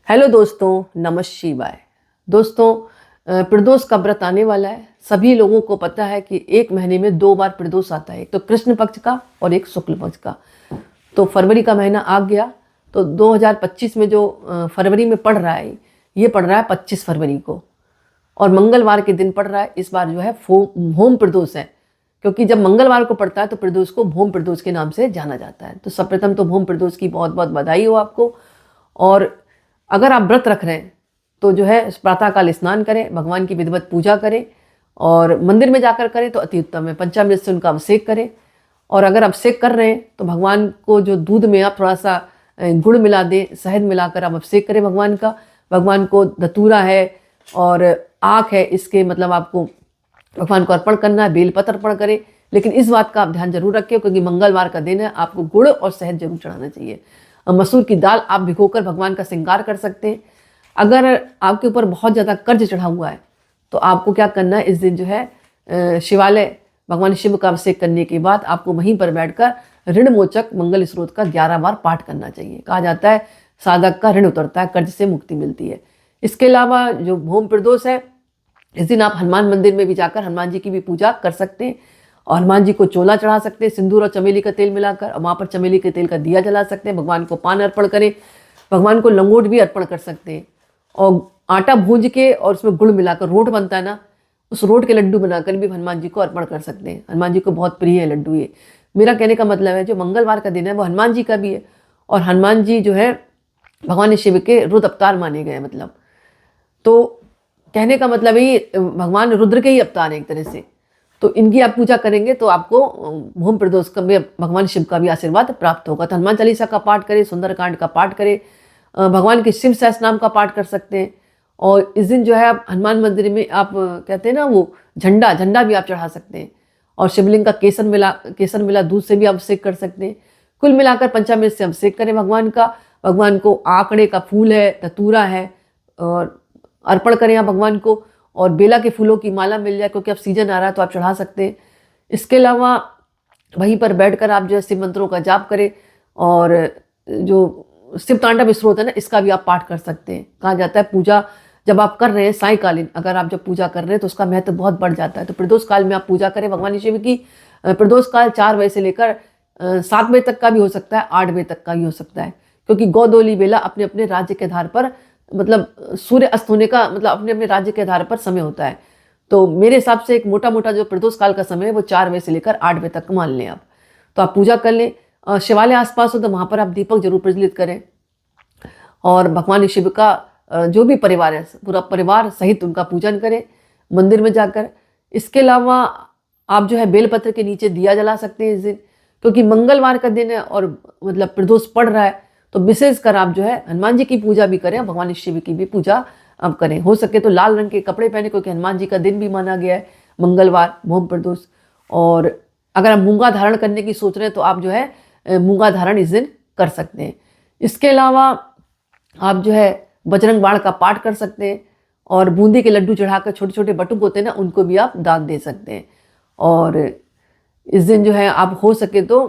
Hello दोस्तों, नमः शिवाय। दोस्तों, प्रदोष का व्रत आने वाला है। सभी लोगों को पता है कि एक महीने में 2 बार प्रदोष आता है, एक तो कृष्ण पक्ष का और एक शुक्ल पक्ष का। तो फरवरी का महीना आ गया, तो 2025 में जो फरवरी में पड़ रहा है, ये पड़ रहा है 25 फरवरी को और मंगलवार के दिन पड़ रहा है। इस बार जो है भोम प्रदोष है, क्योंकि जब मंगलवार को पड़ता है तो प्रदोष को भोम प्रदोष के नाम से जाना जाता है। तो सर्वप्रथम तो भोम प्रदोष की बहुत बहुत बधाई हो आपको। और अगर आप व्रत रख रहे हैं तो जो है प्रातःकाल स्नान करें, भगवान की विधिवत पूजा करें और मंदिर में जाकर करें तो अति उत्तम है। पंचामृत से उनका अभिषेक करें। और अगर अभिषेक कर रहे हैं तो भगवान को जो दूध में आप थोड़ा सा गुड़ मिला दें, शहद मिलाकर आप अभिषेक करें भगवान का। भगवान को धतूरा है और आँख है, इसके मतलब आपको भगवान को अर्पण करना है, बेलपत्र अर्पण करें। लेकिन इस बात का आप ध्यान जरूर रखें, क्योंकि मंगलवार का दिन है, आपको गुड़ और शहद जरूर चढ़ाना चाहिए। मसूर की दाल आप भिगोकर भगवान का श्रृंगार कर सकते हैं। अगर आपके ऊपर बहुत ज़्यादा कर्ज चढ़ा हुआ है तो आपको क्या करना है, इस दिन जो है शिवालय भगवान शिव का अभिषेक करने के बाद आपको वहीं पर बैठकर ऋण मोचक मंगल स्रोत का 11 बार पाठ करना चाहिए। कहा जाता है साधक का ऋण उतरता है, कर्ज से मुक्ति मिलती है। इसके अलावा जो भोम प्रदोष है, इस दिन आप हनुमान मंदिर में भी जाकर हनुमान जी की भी पूजा कर सकते हैं और हनुमान जी को चोला चढ़ा सकते हैं सिंदूर और चमेली का तेल मिलाकर, और वहाँ पर चमेली के तेल का दिया जला सकते हैं। भगवान को पान अर्पण करें, भगवान को लंगोट भी अर्पण कर सकते हैं। और आटा भूंज के और उसमें गुड़ मिलाकर रोट बनता है ना, उस रोट के लड्डू बनाकर भी हनुमान जी को अर्पण कर सकते हैं। हनुमान जी को बहुत प्रिय है लड्डू ये। मेरा कहने का मतलब है जो मंगलवार का दिन है वो हनुमान जी का भी है, और हनुमान जी जो है भगवान शिव के रुद्र अवतार माने गए। मतलब तो कहने का मतलब ये भगवान रुद्र के ही अवतार हैं एक तरह से। तो इनकी आप पूजा करेंगे तो आपको भोम प्रदोष का भी भगवान शिव का भी आशीर्वाद प्राप्त होगा। तो हनुमान चालीसा का पाठ करें, सुंदरकांड का पाठ करें, भगवान के शिव सहस्त्रनाम का पाठ कर सकते हैं। और इस दिन जो है आप हनुमान मंदिर में आप कहते हैं ना वो झंडा भी आप चढ़ा सकते हैं। और शिवलिंग का केसर मिला दूध से भी आप अभिषेक कर सकते हैं। कुल मिलाकर पंचामृत से अभिषेक करें भगवान का। भगवान को आंकड़े का फूल है, धतूरा है, और अर्पण करें आप भगवान को। और बेला के फूलों की माला मिल जाए, क्योंकि अब सीजन आ रहा है तो आप चढ़ा सकते हैं। इसके अलावा वहीं पर बैठकर आप जो है शिव मंत्रों का जाप करें, और जो शिव तांडव स्रोत है ना, इसका भी आप पाठ कर सकते हैं। कहा जाता है पूजा जब आप कर रहे हैं सायंकालीन, अगर आप जब पूजा कर रहे हैं तो उसका महत्व बहुत बढ़ जाता है। तो प्रदोष काल में आप पूजा करें भगवान शिव की। प्रदोष काल 4 बजे से लेकर 7 बजे तक का भी हो सकता है, 8 बजे तक का भी हो सकता है, क्योंकि गोदोली बेला अपने अपने राज्य के आधार पर मतलब सूर्य अस्त होने का मतलब अपने अपने राज्य के आधार पर समय होता है। तो मेरे हिसाब से एक मोटा मोटा जो प्रदोष काल का समय है वो 4 बजे से लेकर 8 बजे तक मान लें आप। तो आप पूजा कर लें। शिवालय आसपास हो तो वहाँ पर आप दीपक जरूर प्रज्वलित करें, और भगवान शिव का जो भी परिवार है पूरा परिवार सहित उनका पूजन करें मंदिर में जाकर। इसके अलावा आप जो है बेलपत्र के नीचे दिया जला सकते हैं इस दिन, क्योंकि मंगलवार का दिन है और मतलब प्रदोष पड़ रहा है। तो विशेषकर आप जो है हनुमान जी की पूजा भी करें, भगवान शिव की भी पूजा आप करें। हो सके तो लाल रंग के कपड़े पहने, क्योंकि हनुमान जी का दिन भी माना गया है मंगलवार भोम प्रदोष। और अगर आप मूंगा धारण करने की सोच रहे हैं तो आप जो है मूंगा धारण इस दिन कर सकते हैं। इसके अलावा आप जो है बजरंग बाण का पाठ कर सकते हैं, और बूंदी के लड्डू चढ़ाकर छोटे छोटे बटुक होते हैं ना, उनको भी आप दान दे सकते हैं। और इस दिन जो है आप हो सके तो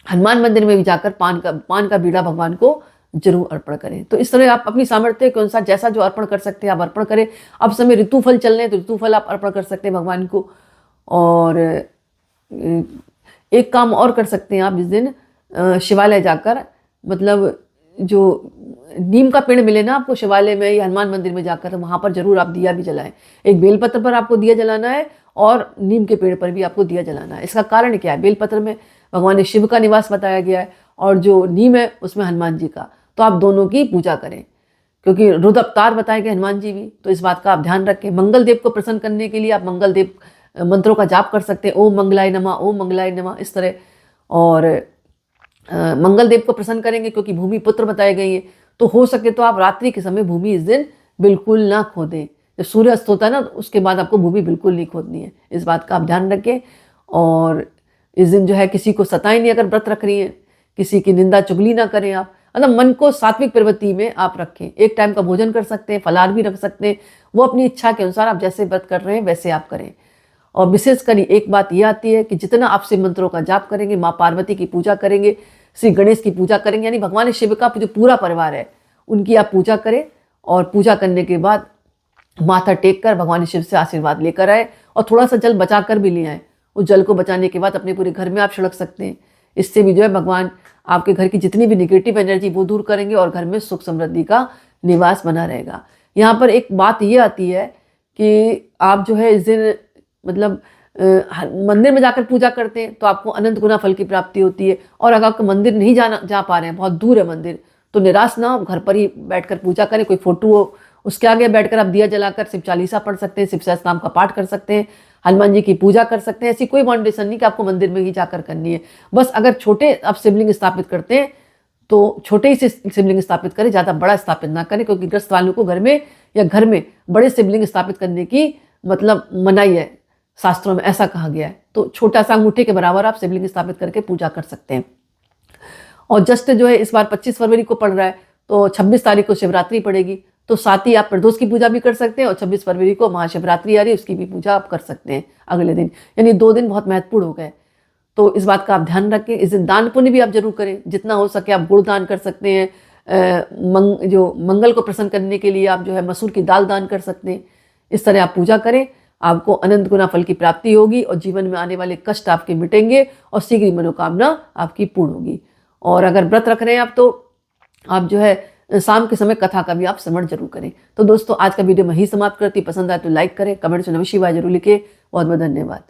हनुमान मंदिर में भी जाकर पान का बीड़ा भगवान को जरूर अर्पण करें। तो इस तरह आप अपनी सामर्थ्य के अनुसार जैसा जो अर्पण कर सकते हैं आप अर्पण करें। अब समय ऋतुफल चल रहे हैं तो ऋतुफल आप अर्पण कर सकते हैं भगवान को। और एक काम और कर सकते हैं आप इस दिन शिवालय जाकर, मतलब जो नीम का पेड़ मिले ना आपको शिवालय में या हनुमान मंदिर में जाकर, वहाँ पर जरूर आप दिया भी जलाएं। एक बेलपत्र पर आपको दिया जलाना है और नीम के पेड़ पर भी आपको दिया जलाना है। इसका कारण क्या है, बेलपत्र में भगवान शिव का निवास बताया गया है और जो नीम है उसमें हनुमान जी का। तो आप दोनों की पूजा करें, क्योंकि रुद्र अवतार बताए गए हनुमान जी भी। तो इस बात का आप ध्यान रखें। मंगल देव को प्रसन्न करने के लिए आप मंगल देव मंत्रों का जाप कर सकते हैं, ओम मंगलाय नमः, ओम मंगलाय नमः, इस तरह। और मंगल देव को प्रसन्न करेंगे क्योंकि भूमि पुत्र बताए गए हैं। तो हो सके तो आप रात्रि के समय भूमि इस दिन बिल्कुल ना खोदें। जब सूर्य अस्त होता है ना उसके बाद आपको भूमि बिल्कुल नहीं खोदनी है। इस बात का आप ध्यान रखें। और इस दिन जो है किसी को सताएं नहीं, अगर व्रत रख रही हैं, किसी की निंदा चुगली ना करें आप। मतलब मन को सात्विक प्रवृत्ति में आप रखें। एक टाइम का भोजन कर सकते हैं, फलाहार भी रख सकते हैं, वो अपनी इच्छा के अनुसार आप जैसे व्रत कर रहे हैं वैसे आप करें। और विशेषकर एक बात ये आती है कि जितना आप शिव मंत्रों का जाप करेंगे, माँ पार्वती की पूजा करेंगे, श्री गणेश की पूजा करेंगे, यानी भगवान शिव का जो पूरा परिवार है उनकी आप पूजा करें और पूजा करने के बाद माथा टेक कर भगवान शिव से आशीर्वाद लेकर आए और थोड़ा सा जल बचा कर भी ले आए। उस जल को बचाने के बाद अपने पूरे घर में आप छिड़क सकते हैं। इससे भी जो है भगवान आपके घर की जितनी भी निगेटिव एनर्जी वो दूर करेंगे और घर में सुख समृद्धि का निवास बना रहेगा। यहाँ पर एक बात ये आती है कि आप जो है इस दिन मतलब मंदिर में जाकर पूजा करते हैं तो आपको अनंत गुना फल की प्राप्ति होती है। और अगर आपको मंदिर नहीं जा पा रहे हैं, बहुत दूर है मंदिर, तो निराश ना हो, घर पर ही बैठकर पूजा करें। कोई फोटो हो उसके आगे बैठकर आप दिया जलाकर शिव चालीसा पढ़ सकते हैं, शिव सहस्त्रनाम का पाठ कर सकते हैं, हनुमान जी की पूजा कर सकते हैं। ऐसी कोई बाउंडेशन नहीं कि आपको मंदिर में ही जाकर करनी है। बस अगर छोटे आप शिवलिंग स्थापित करते हैं तो छोटे ही से शिवलिंग स्थापित करें, ज़्यादा बड़ा स्थापित ना करें, क्योंकि ग्रस्त वालों को घर में बड़े शिवलिंग स्थापित करने की मतलब मनाही है, शास्त्रों में ऐसा कहा गया है। तो छोटा सा अंगूठे के बराबर आप शिवलिंग स्थापित करके पूजा कर सकते हैं। और जस्ट जो है इस बार 25 फरवरी को पड़ रहा है तो 26 तारीख को शिवरात्रि पड़ेगी, तो साथ ही आप प्रदोष की पूजा भी कर सकते हैं और 26 फरवरी को महाशिवरात्रि आ रही है, उसकी भी पूजा आप कर सकते हैं अगले दिन। यानी 2 दिन बहुत महत्वपूर्ण हो गए। तो इस बात का आप ध्यान रखें। इस दिन दान पुण्य भी आप जरूर करें, जितना हो सके आप गुड़ दान कर सकते हैं। जो मंगल को प्रसन्न करने के लिए आप जो है मसूर की दाल दान कर सकते हैं। इस तरह आप पूजा करें, आपको अनंत गुना फल की प्राप्ति होगी और जीवन में आने वाले कष्ट आपके मिटेंगे और शीघ्र ही मनोकामना आपकी पूर्ण होगी। और अगर व्रत रख रहे हैं आप तो आप जो है शाम के समय कथा का भी आप श्रवण जरूर करें। तो दोस्तों आज का वीडियो मैं ही समाप्त करती। पसंद आए तो लाइक करें, कमेंट्स में नमः शिवाय जरूर लिखें। बहुत बहुत धन्यवाद।